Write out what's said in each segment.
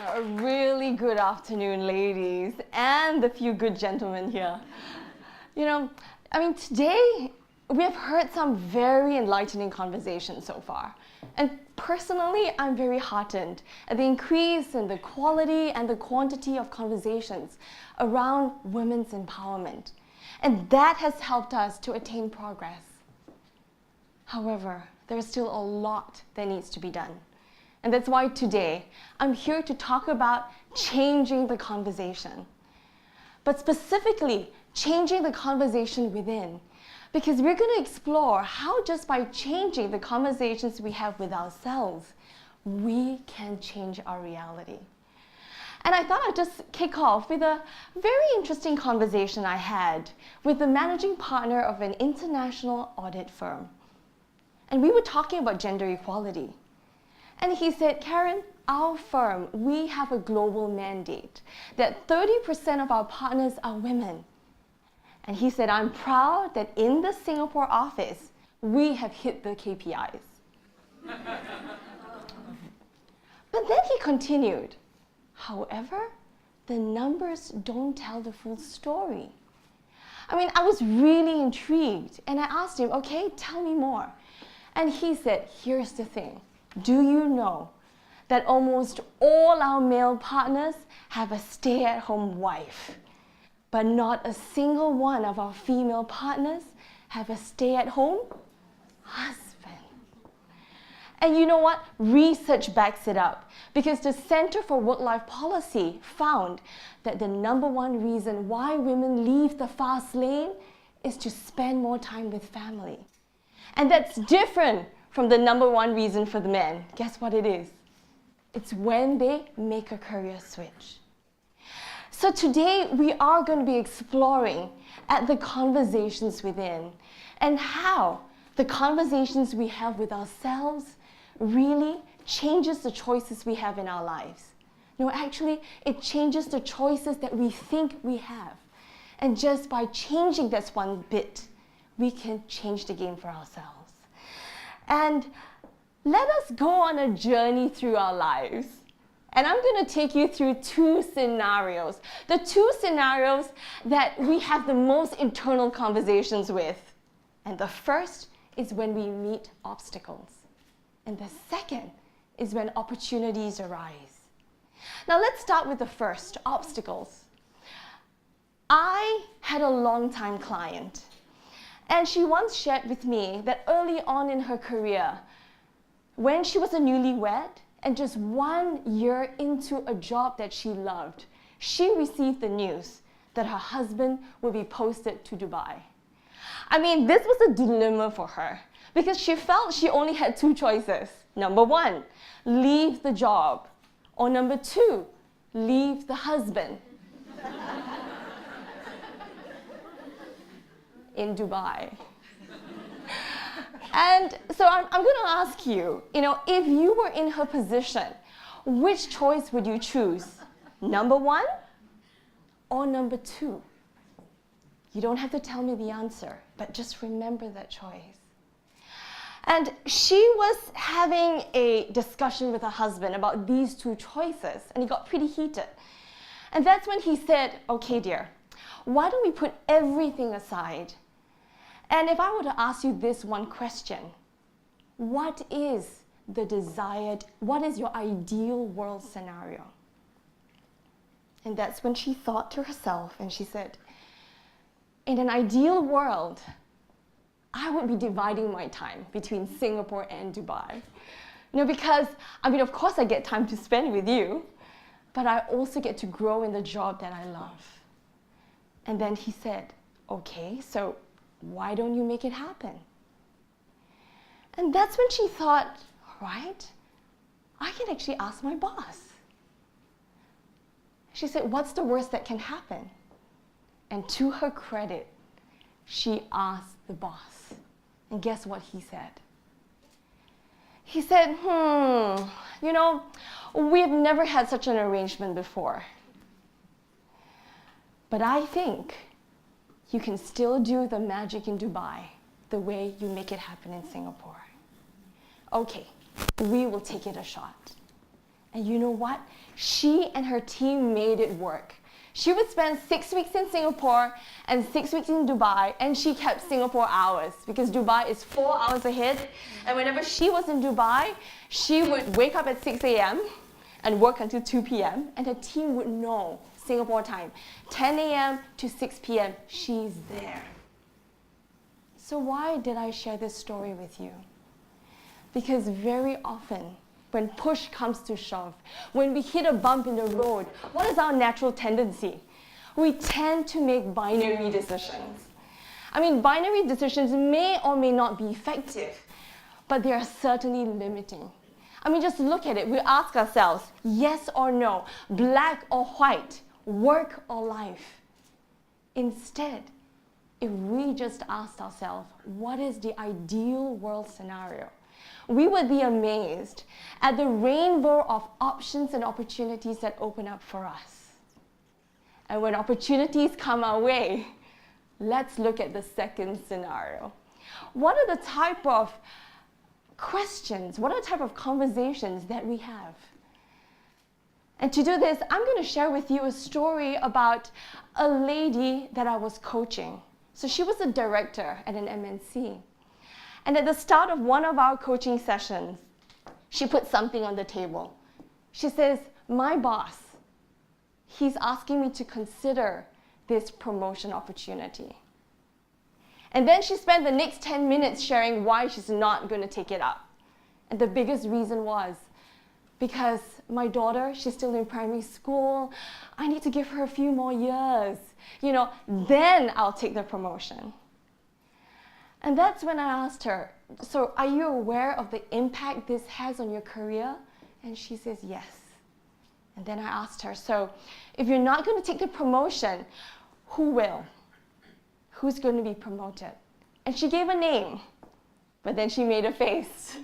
A really good afternoon, ladies, and the few good gentlemen here. Today we have heard some very enlightening conversations so far. And personally, I'm very heartened at the increase in the quality and the quantity of conversations around women's empowerment. And that has helped us to attain progress. However, there's still a lot that needs to be done. And that's why today I'm here to talk about changing the conversation. But specifically, changing the conversation within. Because we're going to explore how just by changing the conversations we have with ourselves, we can change our reality. And I thought I'd just kick off with a very interesting conversation I had with the managing partner of an international audit firm. And we were talking about gender equality. And he said, Karen, our firm, we have a global mandate that 30% of our partners are women. And he said, I'm proud that in the Singapore office, we have hit the KPIs. But then he continued, however, the numbers don't tell the full story. I was really intrigued, and I asked him, okay, tell me more. And he said, here's the thing. Do you know that almost all our male partners have a stay-at-home wife, but not a single one of our female partners have a stay-at-home husband? And you know what? Research backs it up, because the Center for Work-Life Policy found that the #1 reason why women leave the fast lane is to spend more time with family. And that's different from the #1 reason for the men. Guess what it is? It's when they make a career switch. So today we are going to be exploring at the conversations within and how the conversations we have with ourselves really changes the choices we have in our lives. No, actually, it changes the choices that we think we have. And just by changing this one bit, we can change the game for ourselves. And let us go on a journey through our lives. And I'm going to take you through 2 scenarios. The 2 scenarios that we have the most internal conversations with. And the first is when we meet obstacles. And the second is when opportunities arise. Now let's start with the first, obstacles. I had a long-time client. And she once shared with me that early on in her career, when she was a newlywed and just 1 year into a job that she loved, she received the news that her husband would be posted to Dubai. This was a dilemma for her because she felt she only had 2 choices. #1, leave the job. Or #2, leave the husband. In Dubai. And so I'm going to ask you, if you were in her position, which choice would you choose? #1 or #2? You don't have to tell me the answer, but just remember that choice. And she was having a discussion with her husband about these 2 choices, and it got pretty heated. And that's when he said, okay, dear, why don't we put everything aside? And if I were to ask you this one question, what is your ideal world scenario? And that's when she thought to herself and she said, in an ideal world, I would be dividing my time between Singapore and Dubai. Because, of course I get time to spend with you, but I also get to grow in the job that I love. And then he said, okay, so why don't you make it happen? And that's when she thought, right, I can actually ask my boss. She said, what's the worst that can happen? And to her credit, she asked the boss. And guess what he said? He said, we've never had such an arrangement before. But I think you can still do the magic in Dubai the way you make it happen in Singapore. Okay, we will take it a shot. And you know what? She and her team made it work. She would spend 6 weeks in Singapore and 6 weeks in Dubai, and she kept Singapore hours because Dubai is 4 hours ahead. And whenever she was in Dubai, she would wake up at 6 a.m. and work until 2 p.m. and her team would know Singapore time, 10 a.m. to 6 p.m. she's there. So why did I share this story with you? Because very often, when push comes to shove, when we hit a bump in the road, what is our natural tendency? We tend to make binary decisions. I mean, binary decisions may or may not be effective, but they are certainly limiting. I mean, just look at it. We ask ourselves, yes or no, black or white, work or life. Instead, if we just asked ourselves, what is the ideal world scenario? We would be amazed at the rainbow of options and opportunities that open up for us. And when opportunities come our way, let's look at the second scenario. What are the type of questions, what are the type of conversations that we have? And to do this, I'm going to share with you a story about a lady that I was coaching. So she was a director at an MNC. And at the start of one of our coaching sessions, she put something on the table. She says, my boss, he's asking me to consider this promotion opportunity. And then she spent the next 10 minutes sharing why she's not going to take it up. And the biggest reason was, because my daughter, she's still in primary school, I need to give her a few more years. You know, then I'll take the promotion. And that's when I asked her, so are you aware of the impact this has on your career? And she says, yes. And then I asked her, so if you're not going to take the promotion, who will? Who's going to be promoted? And she gave a name, but then she made a face.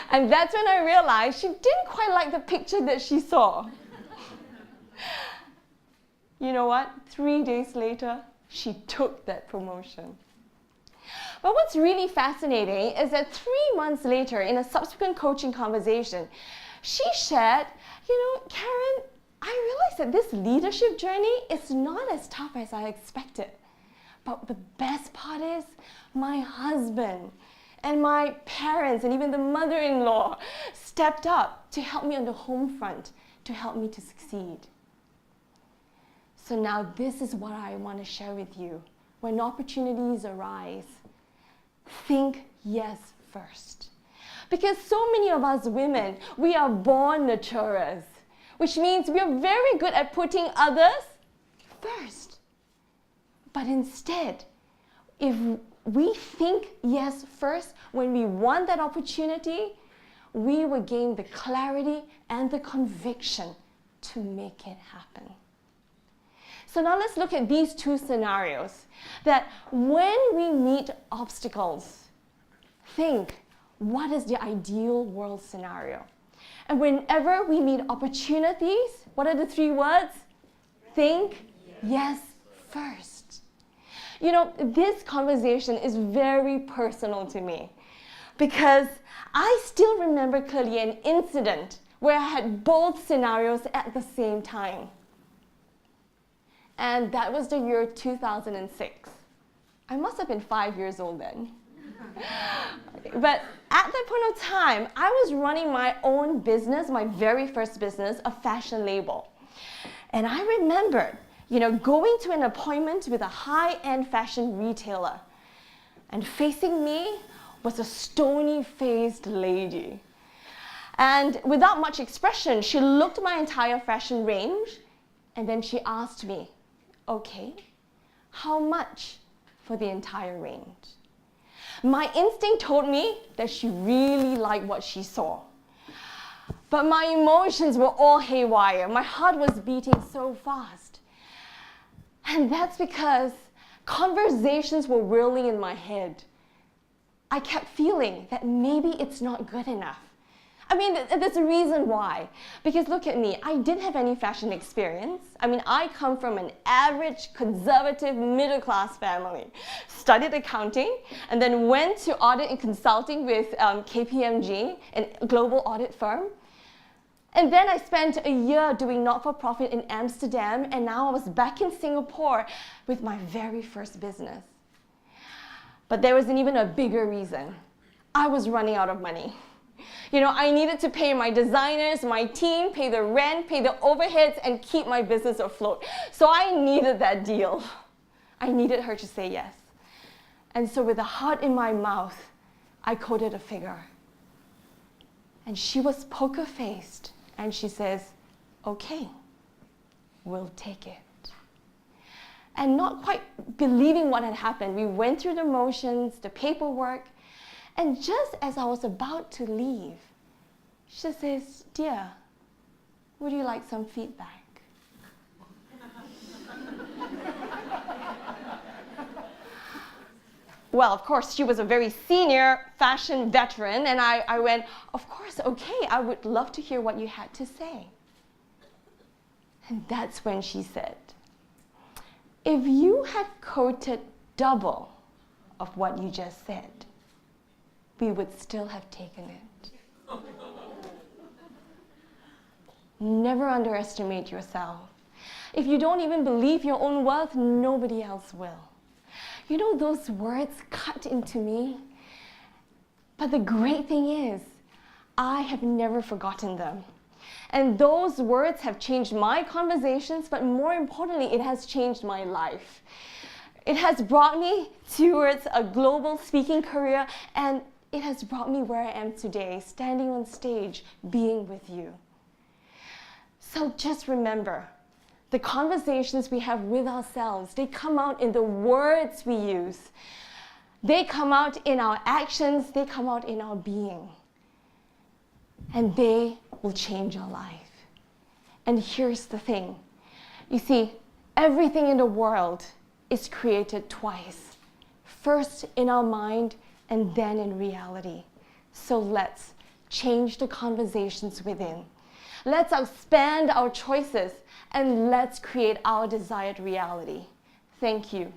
And that's when I realized she didn't quite like the picture that she saw. You know what? 3 days later, she took that promotion. But what's really fascinating is that 3 months later, in a subsequent coaching conversation, she shared, you know, Karen, I realized that this leadership journey is not as tough as I expected. But the best part is my husband and my parents and even the mother-in-law stepped up to help me on the home front, to help me to succeed. So now this is what I want to share with you. When opportunities arise, think yes first. Because so many of us women, we are born nurturers, which means we are very good at putting others first. But instead, if we think yes first when we want that opportunity, we will gain the clarity and the conviction to make it happen. So now let's look at these two scenarios. That when we meet obstacles, think, what is the ideal world scenario? And whenever we meet opportunities, what are the 3 words? Think yes first. You know, this conversation is very personal to me because I still remember clearly an incident where I had both scenarios at the same time. And that was the year 2006. I must have been 5 years old then. But at that point of time, I was running my own business, my very first business, a fashion label. And I remembered, you know, going to an appointment with a high-end fashion retailer. And facing me was a stony-faced lady. And without much expression, she looked at my entire fashion range, and then she asked me, okay, how much for the entire range? My instinct told me that she really liked what she saw. But my emotions were all haywire. My heart was beating so fast. And that's because conversations were whirling in my head. I kept feeling that maybe it's not good enough. I mean, there's a reason why. Because look at me, I didn't have any fashion experience. I mean, I come from an average, conservative, middle-class family. Studied accounting, and then went to audit and consulting with KPMG, a global audit firm. And then I spent a year doing not-for-profit in Amsterdam, and now I was back in Singapore with my very first business. But there was even a bigger reason. I was running out of money. You know, I needed to pay my designers, my team, pay the rent, pay the overheads, and keep my business afloat. So I needed that deal. I needed her to say yes. And so with a heart in my mouth, I quoted a figure. And she was poker-faced, and she says, okay, we'll take it. And not quite believing what had happened, we went through the motions, the paperwork, and just as I was about to leave, she says, dear, would you like some feedback? Well, of course, she was a very senior fashion veteran, and I went, of course, okay, I would love to hear what you had to say. And that's when she said, if you had quoted double of what you just said, we would still have taken it. Never underestimate yourself. If you don't even believe your own worth, nobody else will. You know, those words cut into me. But the great thing is, I have never forgotten them. And those words have changed my conversations, but more importantly, it has changed my life. It has brought me towards a global speaking career, and it has brought me where I am today, standing on stage, being with you. So just remember, the conversations we have with ourselves, they come out in the words we use. They come out in our actions, they come out in our being. And they will change our life. And here's the thing. You see, everything in the world is created twice. First in our mind, and then in reality. So let's change the conversations within. Let's expand our choices, and let's create our desired reality. Thank you.